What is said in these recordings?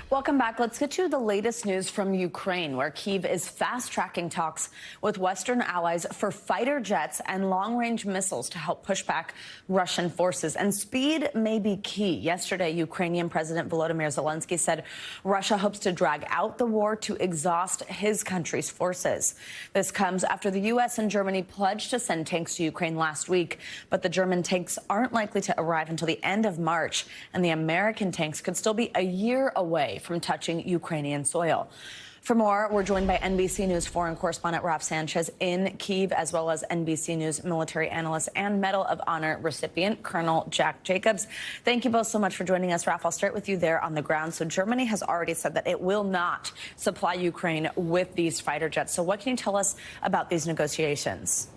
Welcome back. Let's get you the latest news from Ukraine, where Kyiv is fast-tracking talks with Western allies for fighter jets and long-range missiles to help push back Russian forces. And speed may be key. Yesterday, Ukrainian President Volodymyr Zelenskyy said Russia hopes to drag out the war to exhaust his country's forces. This comes after the U.S. and Germany pledged to send tanks to Ukraine last week, but the German tanks aren't likely to arrive until the end of March, and the American tanks could still be a year away from touching Ukrainian soil. For more, we're joined by NBC News foreign correspondent Raf Sanchez in Kyiv, as well as NBC News military analyst and Medal of Honor recipient Colonel Jack Jacobs. Thank you both so much for joining us. Raf, I'll start with you there on the ground. So Germany has already said that it will not supply Ukraine with these fighter jets. So what can you tell us about these negotiations?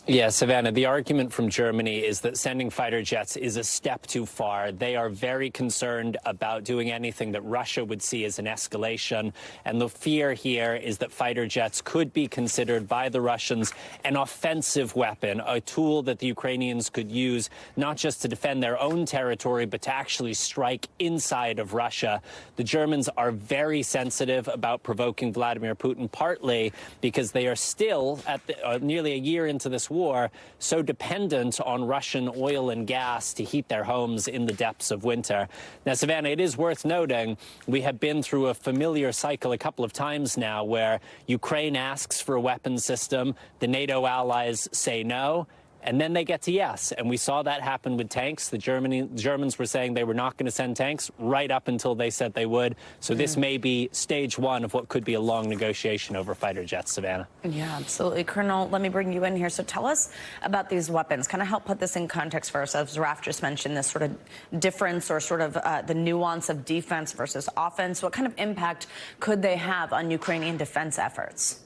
Yeah, Savannah, the argument from Germany is that sending fighter jets is a step too far. They are very concerned about doing anything that Russia would see as an escalation. And the fear here is that fighter jets could be considered by the Russians an offensive weapon, a tool that the Ukrainians could use not just to defend their own territory, but to actually strike inside of Russia. The Germans are very sensitive about provoking Vladimir Putin, partly because they are still, at nearly a year into this war, so dependent on Russian oil and gas to heat their homes in the depths of winter. Now, Savannah, it is worth noting we have been through a familiar cycle a couple of times now where Ukraine asks for a weapons system, the NATO allies say no, and then they get to yes. And we saw that happen with tanks. The Germans were saying they were not going to send tanks right up until they said they would. So this may be stage one of what could be a long negotiation over fighter jets, Savannah. Yeah, absolutely. Colonel, let me bring you in here. So tell us about these weapons. Kind of help put this in context for ourselves. Raf just mentioned this sort of difference or sort of the nuance of defense versus offense. What kind of impact could they have on Ukrainian defense efforts?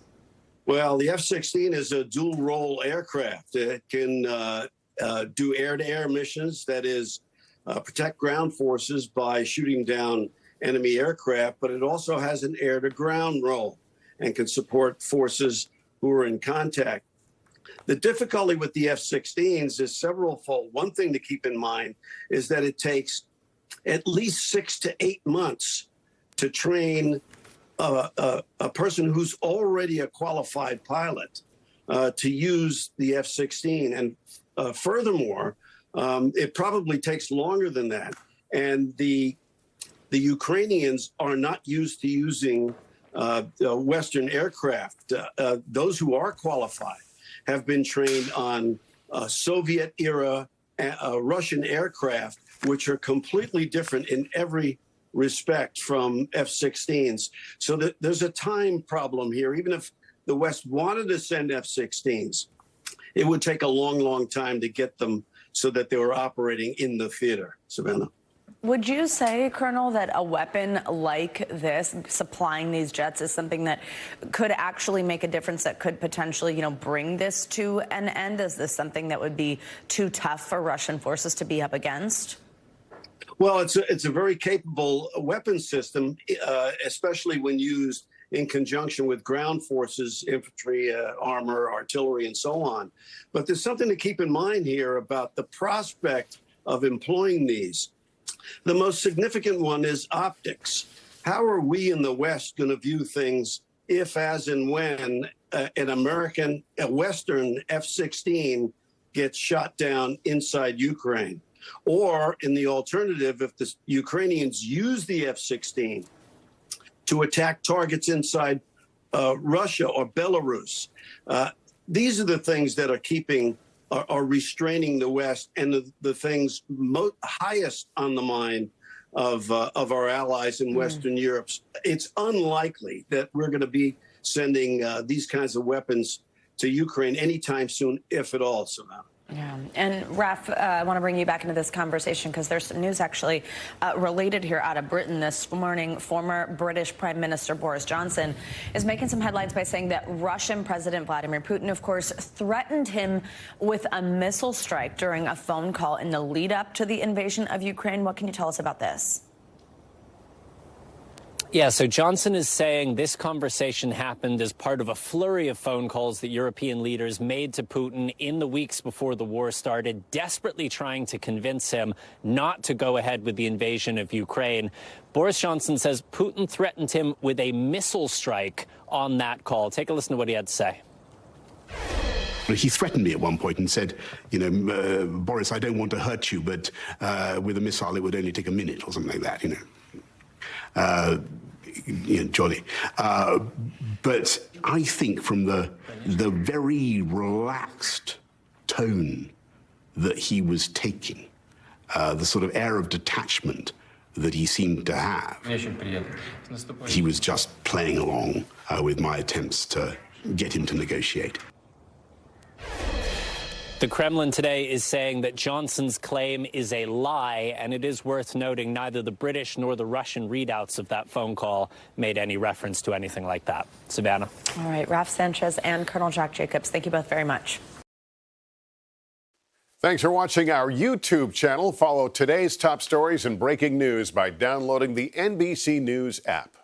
Well, the F-16 is a dual-role aircraft. It can do air-to-air missions, that is, protect ground forces by shooting down enemy aircraft, but it also has an air-to-ground role and can support forces who are in contact. The difficulty with the F-16s is several-fold. One thing to keep in mind is that it takes at least 6 to 8 months to train a person who's already a qualified pilot to use the F-16. And furthermore, it probably takes longer than that. And the Ukrainians are not used to using Western aircraft. Those who are qualified have been trained on Soviet-era Russian aircraft, which are completely different in every respect from F-16s. So that there's a time problem here. Even if the West wanted to send F-16s, it would take a long, long time to get them so that they were operating in the theater. Savannah. Would you say, Colonel, that a weapon like this, supplying these jets, is something that could actually make a difference, that could potentially, bring this to an end? Is this something that would be too tough for Russian forces to be up against? Well, it's a very capable weapon system, especially when used in conjunction with ground forces, infantry, armor, artillery, and so on. But there's something to keep in mind here about the prospect of employing these. The most significant one is optics. How are we in the West going to view things if, as, and when a Western F-16 gets shot down inside Ukraine? Or, in the alternative, if the Ukrainians use the F-16 to attack targets inside Russia or Belarus, these are the things that are restraining the West, and the things highest on the mind of our allies in Western Europe. It's unlikely that we're going to be sending these kinds of weapons to Ukraine anytime soon, if at all, Savannah. Yeah. And Raf, I want to bring you back into this conversation because there's some news actually related here out of Britain this morning. Former British Prime Minister Boris Johnson is making some headlines by saying that Russian President Vladimir Putin, of course, threatened him with a missile strike during a phone call in the lead up to the invasion of Ukraine. What can you tell us about this? Yeah, so Johnson is saying this conversation happened as part of a flurry of phone calls that European leaders made to Putin in the weeks before the war started, desperately trying to convince him not to go ahead with the invasion of Ukraine. Boris Johnson says Putin threatened him with a missile strike on that call. Take a listen to what he had to say. He threatened me at one point and said, Boris, I don't want to hurt you, but with a missile, it would only take a minute or something like that, jolly. But I think from the very relaxed tone that he was taking, the sort of air of detachment that he seemed to have, he was just playing along with my attempts to get him to negotiate. The Kremlin today is saying that Johnson's claim is a lie, and it is worth noting neither the British nor the Russian readouts of that phone call made any reference to anything like that. Savannah. All right, Raf Sanchez and Colonel Jack Jacobs, thank you both very much. Thanks for watching our YouTube channel. Follow today's top stories and breaking news by downloading the NBC News app.